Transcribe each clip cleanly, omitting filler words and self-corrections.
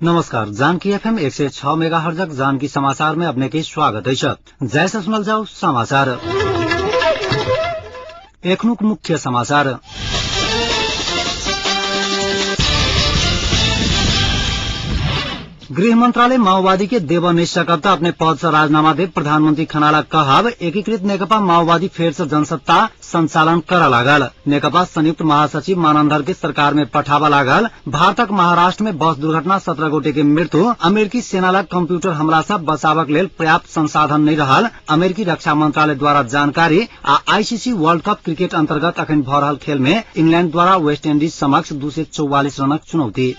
नमस्कार। Janaki FM 106 megahertz Janaki समाचार में अपने के स्वागत है। जैसे सुनल जाओ समाचार। एखनुक मुख्य समाचार। गृह मंत्रालय माओवादी के देव निश्चकता अपने पद से राजीनामा दे प्रधानमंत्री खनाला कहब एकीकृत नेकपा माओवादी फेर से जनसत्ता संचालन करा लागल। नेकपा संयुक्त महासचिव मानंदर के सरकार में पठावा लागल। भारतक महाराष्ट्र में बस दुर्घटना 17 गोटे के मृत्यु। अमेरिकी सेनाला कंप्यूटर हमला से बचावक लेल पर्याप्त संसाधन नहीं रहल। अमेरिकी रक्षा मंत्रालय द्वारा जानकारी। आईसीसी वर्ल्ड कप क्रिकेट अंतर्गत अखन भ रहल खेल में इंग्लैंड द्वारा वेस्ट इंडीज समक्ष 244 रनक चुनौती।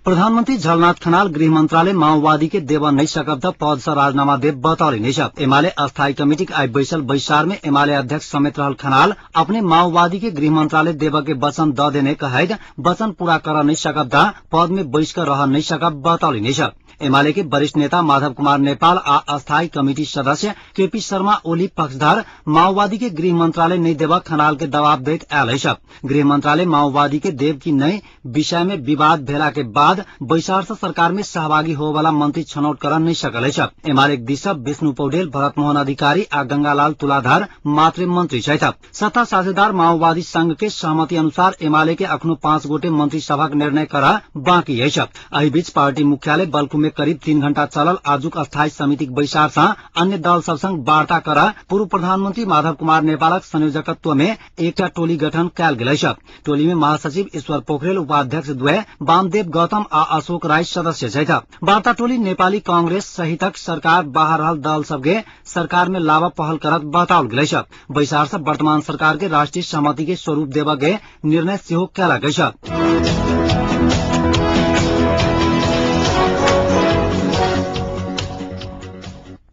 प्रधानमंत्री झलनाथ खनाल गृह मंत्रालय माओवादी के देव नहीं सकब पद से राजीनामा दे बतौले नहीं। एमाले अस्थायी कमेटी आई बैसल बैसार में एमाले अध्यक्ष समेत रहल खनाल अपने माओवादी के गृह मंत्रालय देव के वचन द देने कहैत वचन पूरा कर नहीं सकब पद में बैठ कर रह नहीं सकब बतौले नहीं। एमाले के वरिष्ठ नेता माधव कुमार नेपाल आ अस्थायी कमेटी सदस्य केपी शर्मा ओली पक्षधर माओवादी के गृह मंत्रालय नहीं देव खनाल के दबाव दैत आयल है। गृह मंत्रालय माओवादी के देव की नई विषय में विवाद भेला के बाद बैसार से सरकार में सहभागी हो वाला मंत्री छनौट कर नहीं सकल है। एमाले दिशा विष्णु पौडेल भरत मोहन अधिकारी आ गंगालाल तुलाधर मात्र मंत्री छथि। सत्ता साझेदार माओवादी संघ के सहमति अनुसार एमाले के अखनो 5 गोटे मंत्री सभा निर्णय करा बाँकी है। एहि बीच पार्टी मुख्यालय बल्कू में करीब 3 घंटा चलल आजुक अस्थायी समितिक बैसार से अन्य दल सब संग वार्ता करा पूर्व प्रधानमंत्री माधव कुमार नेपालक संयोजकत्व में एकटा टोली गठन कयल गेल है। टोली में महासचिव ईश्वर पोखरेल, उपाध्यक्ष द्वय वामदेव गौतम आ अशोक राय सदस्य छथि। वार्ता टोली नेपाली कांग्रेस सहितक सरकार बाहर रहल दल सबके सरकार में लावा पहल करत बताओल गेल है। बैसार से वर्तमान सरकार के राष्ट्रीय सहमति के स्वरूप देवा के निर्णय सेहो कयल गेल है।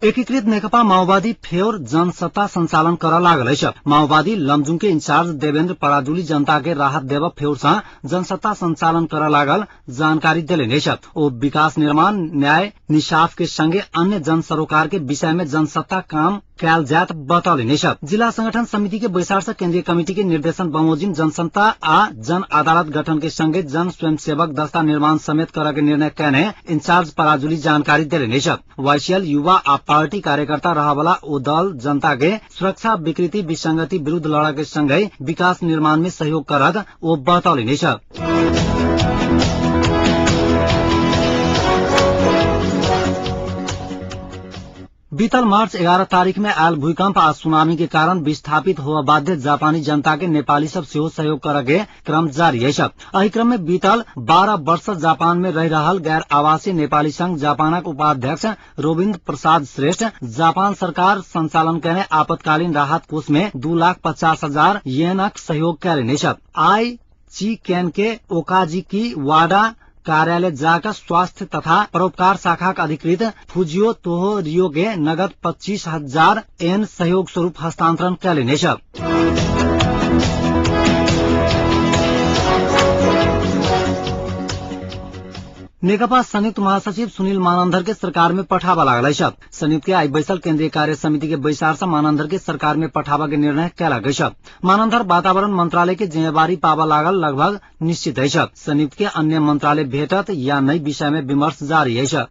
एकीकृत नेकपा माओवादी फेर जनसत्ता संचालन कर लागल है। माओवादी लमजुङ के इंचार्ज देवेन्द्र पराजुली जनता के राहत देव फेर से जनसत्ता संचालन कर लागल जानकारी दिले। ओ विकास निर्माण न्याय निसाफ के संगे अन्य जन सरोकार के विषय में जनसत्ता काम कयल जात बतौले। जिला संगठन समिति के बैसार से केंद्रीय कमेटी के निर्देशन बमोजिम जनसत्ता आ जन अदालत गठन के संगे जन स्वयंसेवक दस्ता निर्माण समेत कर के निर्णय कहने इंचार्ज पराजुली जानकारी दिले। वाईसीएल युवा आ पार्टी कार्यकर्ता रहवाला ओ दल जनता के सुरक्षा विकृति विसंगति विरुद्ध लड़ा के संगे विकास निर्माण में सहयोग करत ओ बतौले। बीतल मार्च 11 तारीख में आयल भूकंप आ सुनामी के कारण विस्थापित हुआ बाध्य जापानी जनता के नेपाली सब सेहो सहयोग करके क्रम जारी है। एहि क्रम में बीतल 12 वर्ष जापान में रह रहल गैर आवासीय नेपाली संघ जापानक उपाध्यक्ष रोविन्द्र प्रसाद श्रेष्ठ जापान सरकार संचालन करने आपातकालीन राहत कोष में 2,50,000 येनक सहयोग करेने। आई चिकेन के ओकाजिकी वाडा कार्यालय जाकर स्वास्थ्य तथा परोपकार शाखा का अधिकृत फुजियो तोहो रियो के नगद 25,000 येन सहयोग स्वरूप हस्तांतरण करेने। नेकपा संयुक्त महासचिव सुनील मानंदर के सरकार में पठावा लागल है। संयुक्त के आई बैसल केंद्रीय कार्य समिति के बैसार से मानंदर के सरकार में पठावा के निर्णय कयल गेल है। मानंदर वातावरण मंत्रालय के जिम्मेवारी पावा लागल लगभग निश्चित है। संयुक्त के अन्य मंत्रालय भेटत या नई विषय में विमर्श जारी है।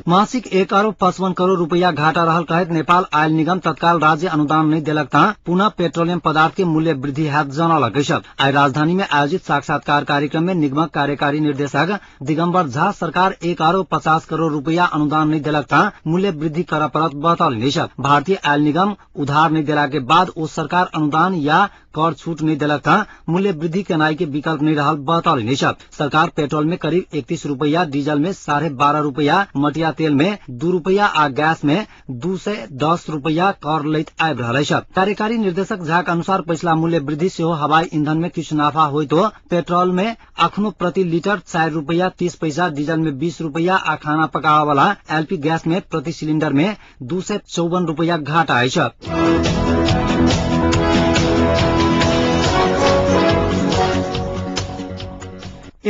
मासिक 1,55 करोड़ रुपया घाटा रहल कहत नेपाल आयल निगम तत्काल राज्य अनुदान नहीं देलक ता पुनः पेट्रोलियम पदार्थ के मूल्य वृद्धि हैत जनौलक है। आई राजधानी में आयोजित साक्षात्कार कार्यक्रम में निगमक कार्यकारी निर्देशक दिगंबर झा सरकार 1,50 करोड़ रुपया अनुदान नहीं देलक ता मूल्य वृद्धि कर परत बतौले। भारतीय आयल निगम उधार नहीं देला के बाद ओ सरकार अनुदान या कर छूट नहीं देलक था मूल्य वृद्धि के नाई के विकल्प नहीं रहल बतौले। सरकार पेट्रोल में करीब 31 रुपया, डीजल में 12.5 रुपया, मटिया तेल में 2 रुपया आ गैस में 210 रुपया कर लैत आबि रहल है। कार्यकारी निर्देशक झा के अनुसार पिछला मूल्य वृद्धि से हवाई ईंधन में किछु नाफा हुई तो पेट्रोल में अखनो प्रति लीटर 4 रुपया 30 पैसा, डीजल में 20 रुपया आ खाना पकावा वाला एलपी गैस में प्रति सिलिंडर में 254 रुपया घाटा है।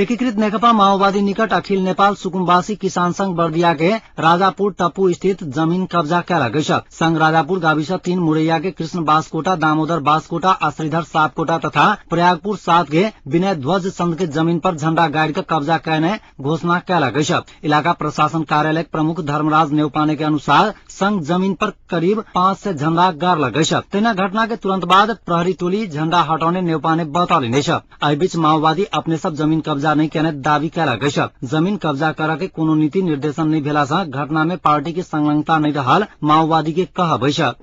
एकीकृत नेकपा माओवादी निकट अखिल नेपाल सुकुम्बासी किसान संघ बर्दिया के राजापुर टप्पू स्थित जमीन कब्जा कैला गई। संघ राजापुर गाविस 3 मुरैया के कृष्ण बासकोटा, दामोदर बासकोटा, श्रीधर सापकोटा तथा प्रयागपुर 7 के विनय ध्वज संघ के जमीन पर झण्डा गाड़ के कब्जा करने घोषणा कैला गई। इलाका प्रशासन कार्यालय प्रमुख धर्मराज नेउपाने के अनुसार संघ जमीन पर करीब 5 से झण्डा गाड़ गई। तेना घटना के तुरंत बाद प्रहरी टोली झण्डा हटाउने नेउपाने बतौले। आई बीच माओवादी अपने सब जमीन कब्जा नहीं करने दावी कैला गई। जमीन कब्जा कर के कोनो नीति निर्देशन नहीं भेला से घटना में पार्टी की संलग्नता नहीं रहल माओवादी के कह बैसा।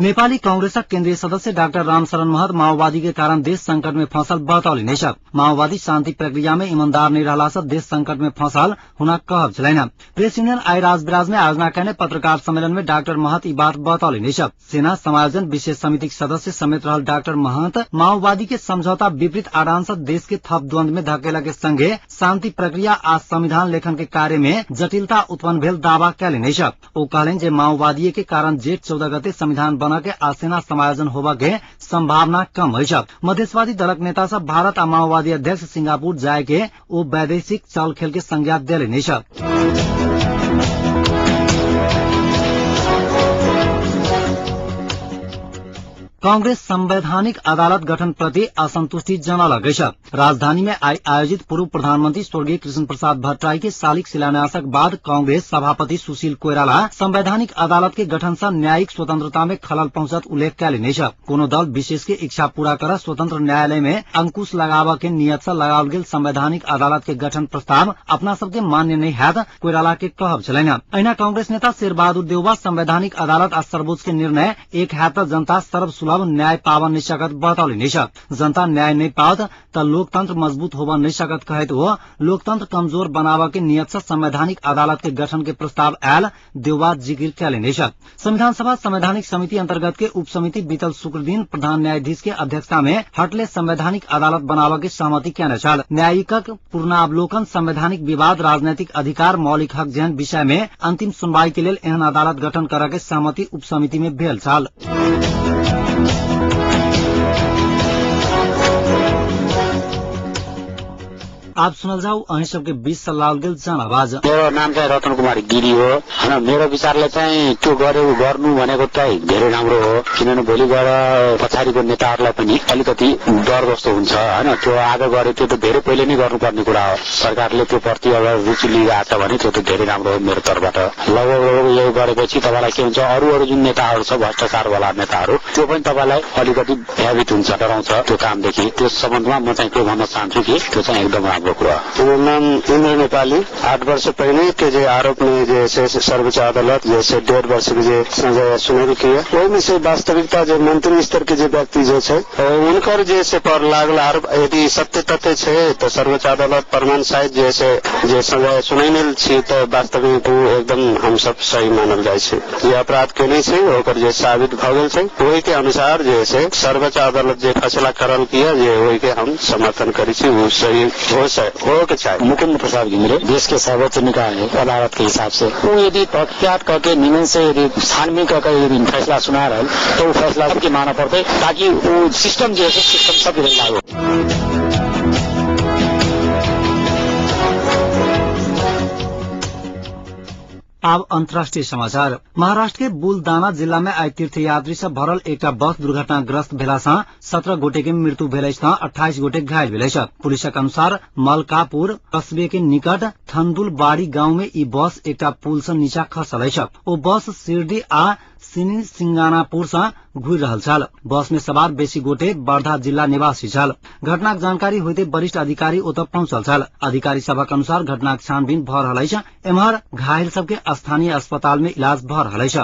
नेपाली कांग्रेसक केन्द्रीय सदस्य डाक्टर रामशरण महत माओवादी के कारण देश संकट में फंसल बतौली। माओवादी शांति प्रक्रिया में ईमानदार नहीं रहला से देश संकट में फंसल हुना कहब छलैन। प्रेस यूनियन आई राजविराज में आयोजना करने पत्रकार सम्मेलन में डाक्टर महत ई बात बतौली। सेना समायोजन विशेष समिति के सदस्य समेत रहल डाक्टर महत माओवादी के समझौता विपरीत आडान से देश के थप द्वंद में धकेला के संगे शांति प्रक्रिया आ संविधान लेखन के कार्य में जटिलता उत्पन्न भेल दावा कैले। ओ कहलेन जे माओवादी के कारण जेठ 14 गते संविधान के आसेना समायोजन होबा के संभावना कम है। मधेशवादी दलक नेता सब भारत आ माओवादी अध्यक्ष सिंगापुर जाए के ओ वैदेशिक चल खेल के संज्ञा देले। कांग्रेस संवैधानिक अदालत गठन प्रति असंतुष्टि जनाला गई। राजधानी में आयोजित पूर्व प्रधानमंत्री स्वर्गीय कृष्ण प्रसाद भट्टराई के शालिक शिलान्यासक बाद कांग्रेस सभापति सुशील कोइराला संवैधानिक अदालत के गठन से न्यायिक स्वतंत्रता में खलल पहुंचत उल्लेख कैले। कोनो दल विशेष के इच्छा पूरा कर स्वतंत्र न्यायालय में अंकुश लगाव के नियत से लगाओल गेल संवैधानिक अदालत के गठन प्रस्ताव अपना सबके मान्य नहीं है कोइराला के कहब छलैन। अहिना कांग्रेस नेता शेरबहादुर देउवा संवैधानिक अदालत आ सर्वोच्च के निर्णय एक है त जनता सर्वसुलभ न्याय पावन नहीं सकत बतौली। जनता न्याय नहीं पावत त लोकतंत्र मजबूत होबा नहीं सकत कहत हो लोकतंत्र कमजोर बनावा के नियत से संवैधानिक अदालत के गठन के प्रस्ताव आयल देउवा जिक्र कैले। संविधान सभा संवैधानिक समिति अंतर्गत के उप समिति बीतल शुक्र दिन प्रधान न्यायाधीश के अध्यक्षता में हटले संवैधानिक अदालत बनावा के सहमति कैने छल। न्यायिकक पूर्णावलोकन संवैधानिक विवाद राजनैतिक अधिकार मौलिक हक जैन विषय में अंतिम सुनवाई के लिए एहन अदालत गठन करे के सहमति उप समिति में भेल छल। आप सुनल जाऊ अही सबके बीच सल्लाह गेल जान आवाज। मेरो नाम चाहिँ रतन कुमार गिरी हो हैन। मेरो विचारले चाहिँ त्यो गर्नु भनेको चाहिँ धेरै राम्रो हो, किनभने भोलि गएर पछाडिको नेताहरूलाई पनि अलिकति डर जस्तो हुन्छ हैन। त्यो आगे गरे त्यो त धेरै पहिले नै गर्नुपर्ने कुरा हो। सरकारले त्यो प्रति अगर रुचि लिइरहेको छ भने त्यो त धेरै राम्रो हो मेरो तर्फबाट। लगभग यो गरेपछि तपाईलाई के हुन्छ, अरू जुन नेताहरू छ भ्रष्टाचार वाला नेताहरू त्यो पनि तपाईलाई अलिकति भयभीत हुन्छ, डराउँछ त्यो कामदेखि। त्यस सम्बन्धमा म चाहिँ के भन्न चाहन्छु कि त्यो चाहिँ एकदम राम्रो। मेरा नाम इंद्र नेपाली। 8 वर्ष पहले के जो आरोप में जैसे सर्वोच्च अदालत जैसे 1.5 वर्ष की जो सजा सुनाई की है, वही में से वास्तविकता जो मंत्री स्तर के जो व्यक्ति जो है उनकर जैसे पर लागल आरोप यदि सत्य तथ्य है तो सर्वोच्च अदालत प्रमाण सहित जैसे जो सजा सुनाई छी तो वास्तविक एकदम हम सब सही मानल जाए छे। ये अपराध के नहीं छे ओकर जे साबित भ गेल छे वही के अनुसार जैसे सर्वोच्च अदालत जो फैसला करल किया ये वही के हम समर्थन करी छी। वो सही हो के चाहे मुकुंद प्रसाद घिमिरे देश के सर्वोच्च निकाय है अदालत के हिसाब से वो यदि प्रख्यात करके नियम से यदि छानबीन करके यदि फैसला सुना रहे तो वो फैसला सबके मानना पड़ते ताकि वो सिस्टम जो है सिस्टम सबके लागू। अब अंतर्राष्ट्रीय समाचार। महाराष्ट्र के बुलदाना जिला में आई तीर्थयात्री से भरल एक बस दुर्घटनाग्रस्त भेला से 17 गोटे के मृत्यु भेल, 28 गोटे घायल भेल। पुलिसक अनुसार मलकापुर कस्बे के निकट थंदुलबाड़ी गांव में ई बस एक पुल से नीचा खसल। ओ बस सिरडी आ सिनी सिंगानापुर से घुर रहल छल। बस में सवार बेसी गोटे वर्धा जिला निवासी छल। घटनाक जानकारी होते वरिष्ठ अधिकारी ओतऽ पहुंचल छल। अधिकारी सभक अनुसार घटनाक छानबीन भ रहल अछि। एम्हर घायल सबके स्थानीय अस्पताल में इलाज भ रहल अछि।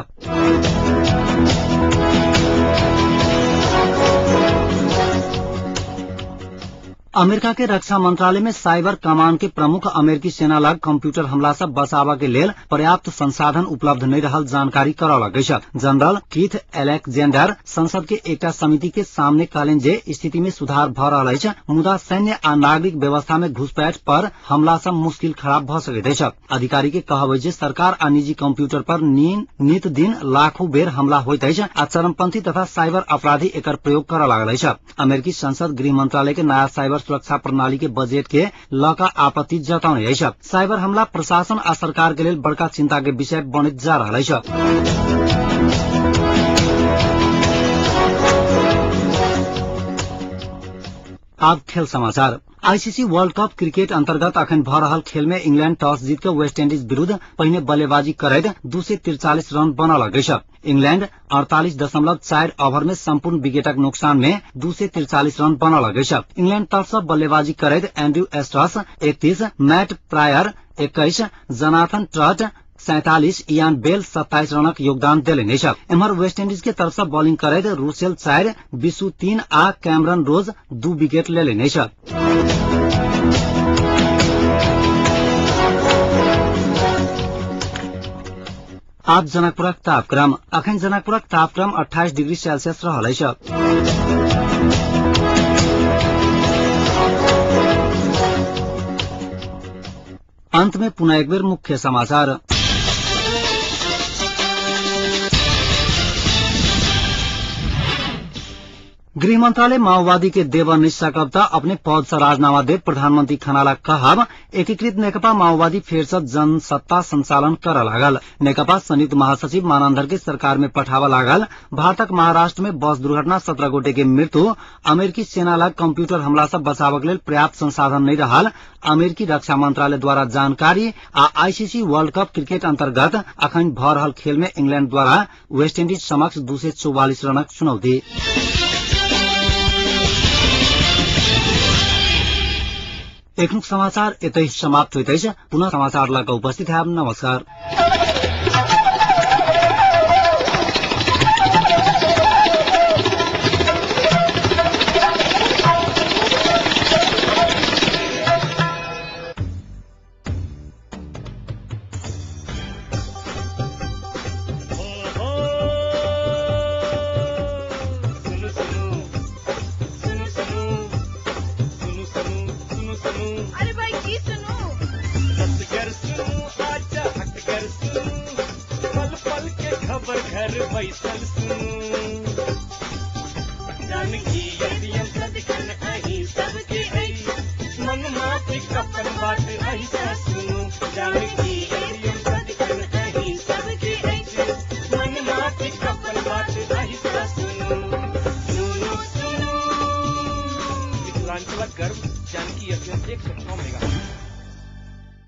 अमेरिका के रक्षा मंत्रालय में साइबर कमांड के प्रमुख अमेरिकी सेना लग कंप्यूटर हमला से बचाव के लेल पर्याप्त संसाधन उपलब्ध नहीं रहल जानकारी करौलक अछि। जनरल कीथ एलेक्जेंडर संसद के एकटा समिति के सामने कहलनि जे स्थिति में सुधार भ रहल अछि, मुदा सैन्य आ नागरिक व्यवस्था में घुसपैठ पर हमला से मुश्किल खराब भ सकैत अछि। अधिकारी के कहब जे सरकार आ निजी कंप्यूटर पर नित दिन लाखों बेर हमला होइत अछि आ चरमपंथी तथा साइबर अपराधी एकर प्रयोग करऽ लागल अछि। अमेरिकी संसद गृह मंत्रालय के नया साइबर सुरक्षा प्रणाली के बजट के लका आपत्ति जताउने अछि। साइबर हमला प्रशासन आ सरकार के लेल बड़का चिंता के विषय बनैत जा रहल अछि। अब खेल समाचार। आईसीसी वर्ल्ड कप क्रिकेट अंतर्गत अखन भ रहल खेल में इंग्लैंड टॉस जीत के वेस्ट इंडीज विरुद्ध पहिने बल्लेबाजी करैत 243 रन बनौलक अछि। इंग्लैंड 48.4 ओवर में संपूर्ण विकेटक नुकसान में 243 रन बनौलक अछि। इंग्लैंड तरफ से बल्लेबाजी करैत Andrew Strauss 31, Matt Prior 21, Jonathan Trott 47, Ian बेल 27 रनक योगदान देलनि अछि। एम्हर वेस्ट इंडीज के तरफ से बॉलिंग करैत रूसेल 4, बिशु 3 आ कैमरन रोज 2 विकेट लेलनि अछि। आज जनकपुरक तापक्रम। अखन जनकपुरक तापक्रम 28 डिग्री सेल्सियस रहल अछि। अंत में पुनः एक बेर मुख्य समाचार। गृह मंत्रालय माओवादी के देव नहीं सकब अपने पद से राजीनामा दे प्रधानमंत्री खनाला कहब एकीकृत नेकपा माओवादी फेर से जनसत्ता संचालन कर लागल। नेकपा संयुक्त महासचिव मानंदर के सरकार में पठावा लागल। भारतक महाराष्ट्र में बस दुर्घटना 17 गोटे के मृत्यु। अमेरिकी सेना लग कंप्यूटर हमला से बचाव के लेल पर्याप्त संसाधन नहीं रहल। अमेरिकी रक्षा मंत्रालय द्वारा जानकारी। आ आईसीसी वर्ल्ड कप क्रिकेट अंतर्गत अखन भ रहल खेल में इंग्लैंड द्वारा वेस्ट इंडीज समक्ष 244 रनक चुनौती। एखनुक समाचार एतै समाप्त होइत अछि। पुनः समाचार लग उपस्थित हैब। नमस्कार। मन माफी कपन बात ऐसा सुनो जानकी।